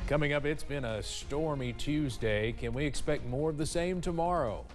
Coming up, it's been a stormy Tuesday. Can we expect more of the same tomorrow?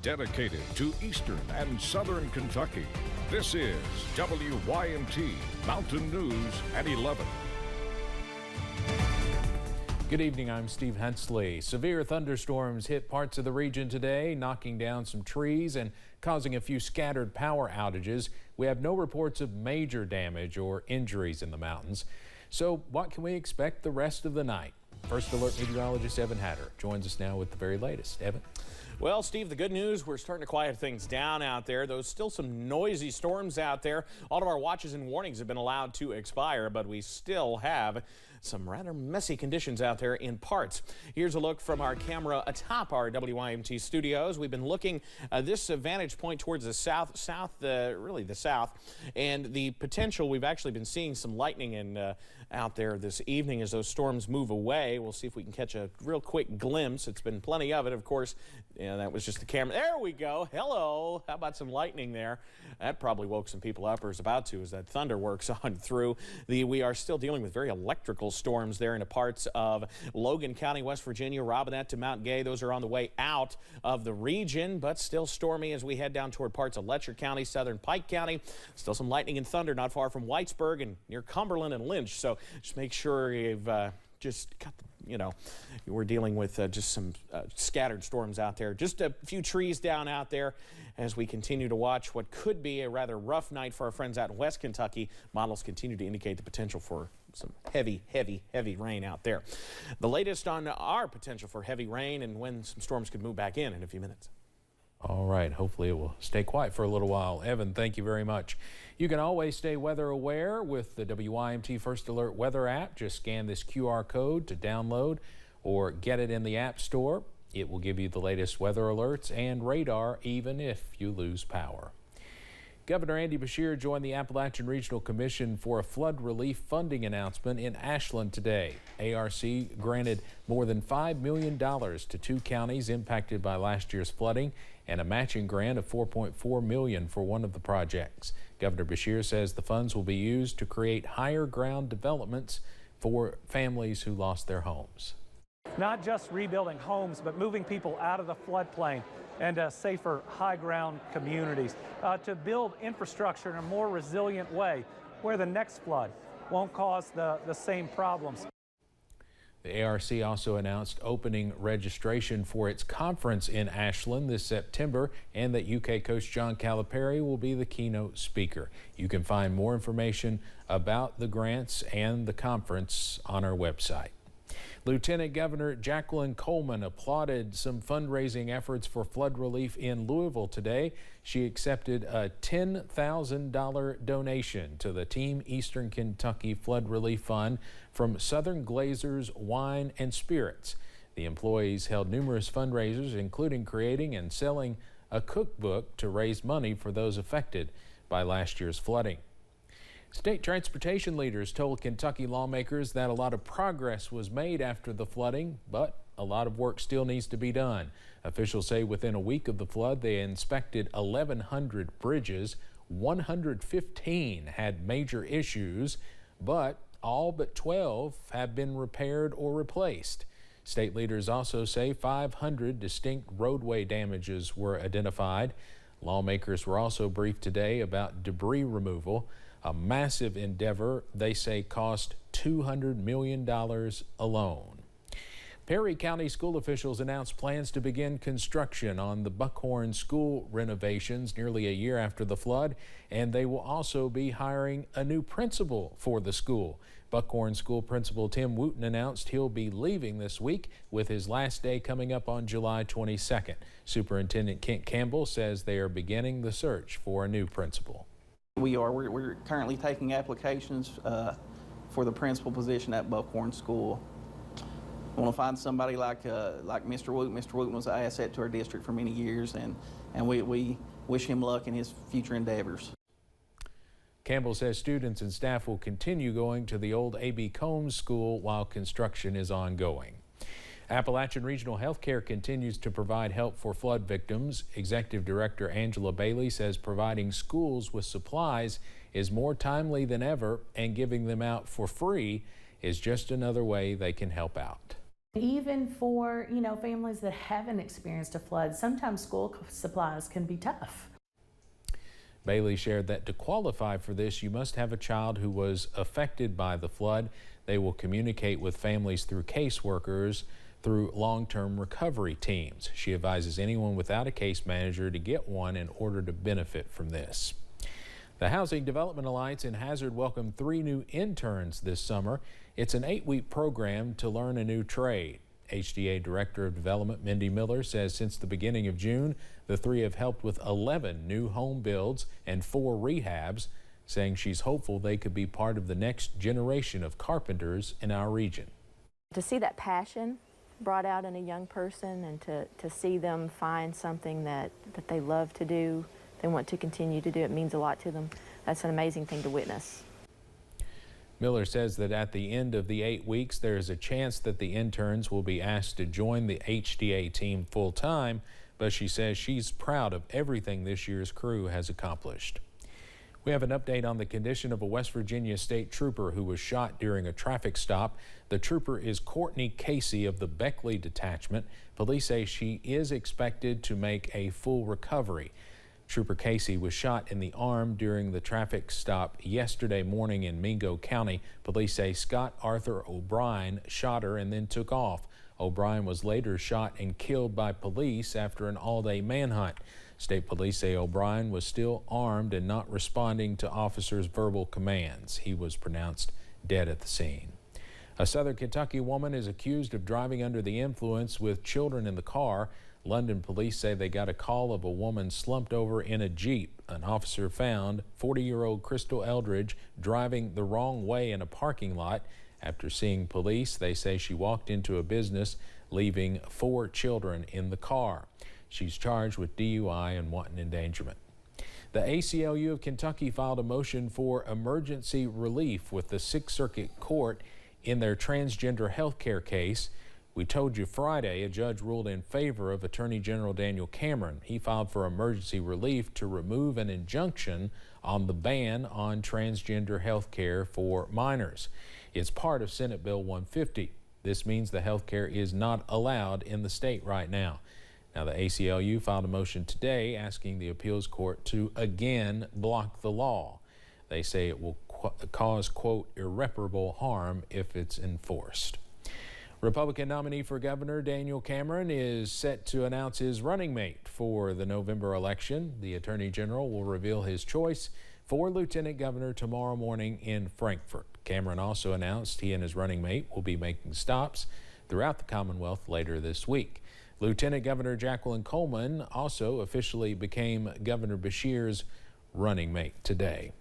Dedicated to Eastern and Southern Kentucky, this is WYMT Mountain News at 11. Good evening, I'm Steve Hensley. Severe thunderstorms hit parts of the region today, knocking down some trees and causing a few scattered power outages. We have no reports of major damage or injuries in the mountains. So what can we expect the rest of the night? First Alert meteorologist Evan Hatter joins us now with the very latest. Evan? Well, Steve, the good news, we're starting to quiet things down out there. There's still some noisy storms out there. All of our watches and warnings have been allowed to expire, but we still have some rather messy conditions out there in parts. Here's a look from our camera atop our WYMT studios. We've been looking this vantage point towards the really the south, and the potential. We've actually been seeing some lightning out there this evening as those storms move away. We'll see if we can catch a real quick glimpse. It's been plenty of it, of course. Yeah, that was just the camera. There we go. Hello. How about some lightning there? That probably woke some people up, or is about to, as that thunder works on through. We are still dealing with very electrical storms there in the parts of Logan County, West Virginia, Robinette to Mount Gay. Those are on the way out of the region, but still stormy as we head down toward parts of Letcher County, southern Pike County. Still some lightning and thunder not far from Whitesburg and near Cumberland and Lynch. So just make sure you've just got the, we're dealing with just some scattered storms out there. Just a few trees down out there as we continue to watch what could be a rather rough night for our friends out in West Kentucky. Models continue to indicate the potential for some heavy rain out there. The latest on our potential for heavy rain and when some storms could move back in a few minutes. All right, hopefully it will stay quiet for a little while. Evan, thank you very much. You can always stay weather aware with the WYMT First Alert weather app. Just scan this QR code to download or get it in the App Store. It will give you the latest weather alerts and radar even if you lose power. Governor Andy Beshear joined the Appalachian Regional Commission for a flood relief funding announcement in Ashland today. ARC granted more than $5 million to 2 counties impacted by last year's flooding and a matching grant of $4.4 million for one of the projects. Governor Beshear says the funds will be used to create higher ground developments for families who lost their homes. Not just rebuilding homes, but moving people out of the floodplain and safer high ground communities to build infrastructure in a more resilient way where the next flood won't cause the same problems. The ARC also announced opening registration for its conference in Ashland this September and that UK coach John Calipari will be the keynote speaker. You can find more information about the grants and the conference on our website. Lieutenant Governor Jacqueline Coleman applauded some fundraising efforts for flood relief in Louisville today. She accepted a $10,000 donation to the Team Eastern Kentucky Flood Relief Fund from Southern Glazers Wine and Spirits. The employees held numerous fundraisers, including creating and selling a cookbook to raise money for those affected by last year's flooding. State transportation leaders told Kentucky lawmakers that a lot of progress was made after the flooding, but a lot of work still needs to be done. Officials say within a week of the flood, they inspected 1,100 bridges. 115 had major issues, but all but 12 have been repaired or replaced. State leaders also say 500 distinct roadway damages were identified. Lawmakers were also briefed today about debris removal, a massive endeavor they say cost $200 million alone. Perry County school officials announced plans to begin construction on the Buckhorn School renovations nearly a year after the flood, and they will also be hiring a new principal for the school. Buckhorn School Principal Tim Wooten announced he'll be leaving this week, with his last day coming up on July 22nd. Superintendent Kent Campbell says they are beginning the search for a new principal. We're currently taking applications for the principal position at Buckhorn School. I want to find somebody like Mr. Wooten. Mr. Wooten was an asset to our district for many years, and we wish him luck in his future endeavors. Campbell says students and staff will continue going to the old A.B. Combs School while construction is ongoing. Appalachian Regional Healthcare continues to provide help for flood victims. Executive Director Angela Bailey says providing schools with supplies is more timely than ever, and giving them out for free is just another way they can help out. Even for, families that haven't experienced a flood, sometimes school supplies can be tough. Bailey shared that to qualify for this, you must have a child who was affected by the flood. They will communicate with families through caseworkers through long-term recovery teams. She advises anyone without a case manager to get one in order to benefit from this. The Housing Development Alliance in Hazard welcomed 3 new interns this summer. It's an 8-week program to learn a new trade. HDA Director of Development Mindy Miller says since the beginning of June, the 3 have helped with 11 new home builds and 4 rehabs, saying she's hopeful they could be part of the next generation of carpenters in our region. To see that passion brought out in a young person and to see them find something that they love to do, they want to continue to do, it means a lot to them. That's an amazing thing to witness. Miller says that at the end of the 8 weeks, there is a chance that the interns will be asked to join the HDA team full-time, but she says she's proud of everything this year's crew has accomplished. We have an update on the condition of a West Virginia state trooper who was shot during a traffic stop. The trooper is Courtney Casey of the Beckley Detachment. Police say she is expected to make a full recovery. Trooper Casey was shot in the arm during the traffic stop yesterday morning in Mingo County. Police say Scott Arthur O'Brien shot her and then took off. O'Brien was later shot and killed by police after an all-day manhunt. State police say O'Brien was still armed and not responding to officers' verbal commands. He was pronounced dead at the scene. A Southern Kentucky woman is accused of driving under the influence with children in the car. London police say they got a call of a woman slumped over in a Jeep. An officer found 40-year-old Crystal Eldridge driving the wrong way in a parking lot. After seeing police, they say she walked into a business, leaving 4 children in the car. She's charged with DUI and wanton endangerment. The ACLU of Kentucky filed a motion for emergency relief with the 6th Circuit Court in their transgender health care case. We told you Friday a judge ruled in favor of Attorney General Daniel Cameron. He filed for emergency relief to remove an injunction on the ban on transgender health care for minors. It's part of Senate Bill 150. This means the health care is not allowed in the state right now. Now, the ACLU filed a motion today asking the appeals court to again block the law. They say it will cause, quote, irreparable harm if it's enforced. Republican nominee for governor Daniel Cameron is set to announce his running mate for the November election. The Attorney General will reveal his choice for lieutenant governor tomorrow morning in Frankfort. Cameron also announced he and his running mate will be making stops throughout the Commonwealth later this week. Lieutenant Governor Jacqueline Coleman also officially became Governor Beshear's running mate today.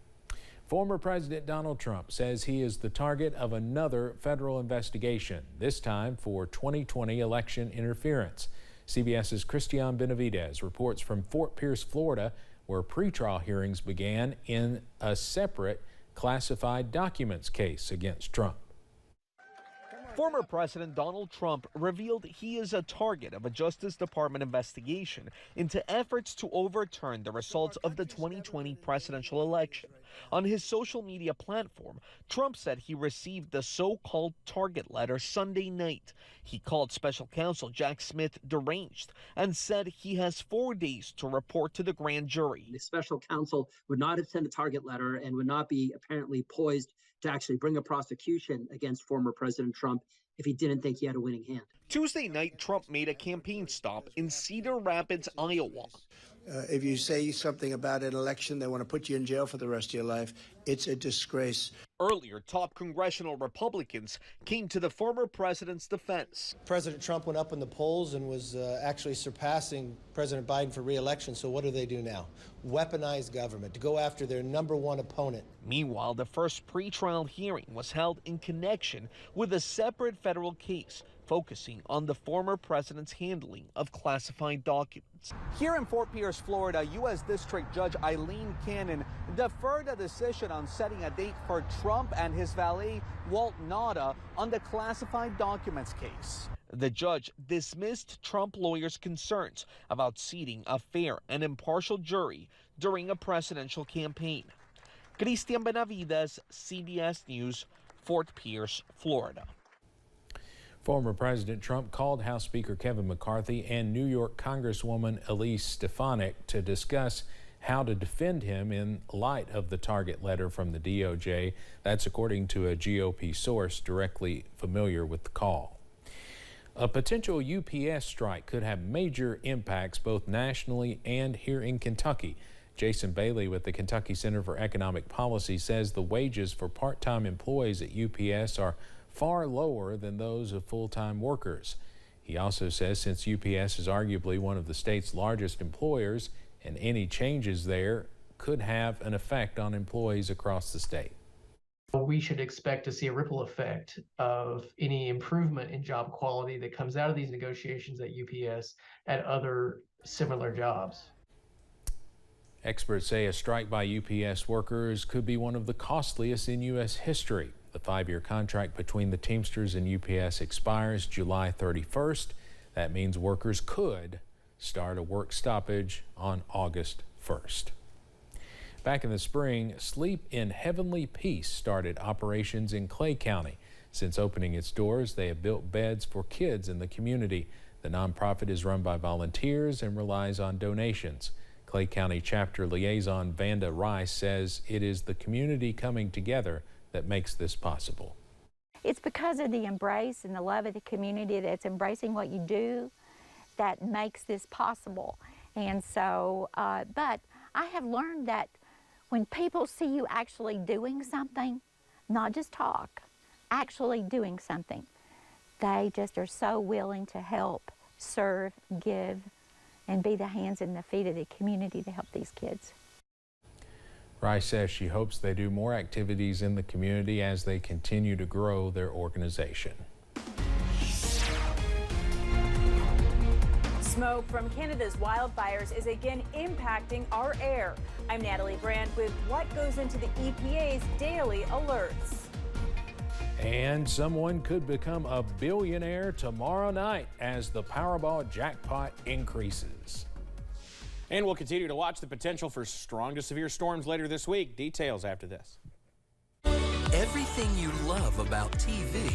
Former President Donald Trump says he is the target of another federal investigation, this time for 2020 election interference. CBS's Christian Benavidez reports from Fort Pierce, Florida, where pretrial hearings began in a separate classified documents case against Trump. Former President Donald Trump revealed he is a target of a Justice Department investigation into efforts to overturn the results of the 2020 presidential election. On his social media platform, Trump said he received the so-called target letter Sunday night. He called special counsel Jack Smith deranged and said he has 4 days to report to the grand jury. The special counsel would not have sent a target letter and would not be apparently poised to actually bring a prosecution against former President Trump if he didn't think he had a winning hand. Tuesday night, Trump made a campaign stop in Cedar Rapids, Iowa. If you say something about an election, they want to put you in jail for the rest of your life. It's a disgrace. Earlier, top congressional Republicans came to the former president's defense. President Trump went up in the polls and was actually surpassing President Biden for re-election. So what do they do now? Weaponize government to go after their #1 opponent. Meanwhile, the first pretrial hearing was held in connection with a separate federal case focusing on the former president's handling of classified documents. Here in Fort Pierce, Florida, U.S. District Judge Eileen Cannon deferred a decision on setting a date for Trump and his valet, Walt Nauta, on the classified documents case. The judge dismissed Trump lawyers' concerns about seating a fair and impartial jury during a presidential campaign. Christian Benavides, CBS News, Fort Pierce, Florida. Former President Trump called House Speaker Kevin McCarthy and New York Congresswoman Elise Stefanik to discuss how to defend him in light of the target letter from the DOJ. That's according to a GOP source directly familiar with the call. A potential UPS strike could have major impacts both nationally and here in Kentucky. Jason Bailey with the Kentucky Center for Economic Policy says the wages for part-time employees at UPS are far lower than those of full-time workers. He also says since UPS is arguably one of the state's largest employers, and any changes there could have an effect on employees across the state. We should expect to see a ripple effect of any improvement in job quality that comes out of these negotiations at UPS at other similar jobs. Experts say a strike by UPS workers could be one of the costliest in U.S. history. The 5-year contract between the Teamsters and UPS expires July 31st. That means workers could start a work stoppage on August 1st. Back in the spring, Sleep in Heavenly Peace started operations in Clay County. Since opening its doors, they have built beds for kids in the community. The nonprofit is run by volunteers and relies on donations. Clay County Chapter Liaison Vanda Rice says it is the community coming together that makes this possible. It's because of the embrace and the love of the community that's embracing what you do that makes this possible. And so, but I have learned that when people see you actually doing something, not just talk, actually doing something, they just are so willing to help, serve, give, and be the hands and the feet of the community to help these kids. Rice says she hopes they do more activities in the community as they continue to grow their organization. Smoke from Canada's wildfires is again impacting our air. I'm Natalie Brandt with what goes into the EPA's daily alerts. And someone could become a billionaire tomorrow night as the Powerball jackpot increases. And we'll continue to watch the potential for strong to severe storms later this week. Details after this. Everything you love about TV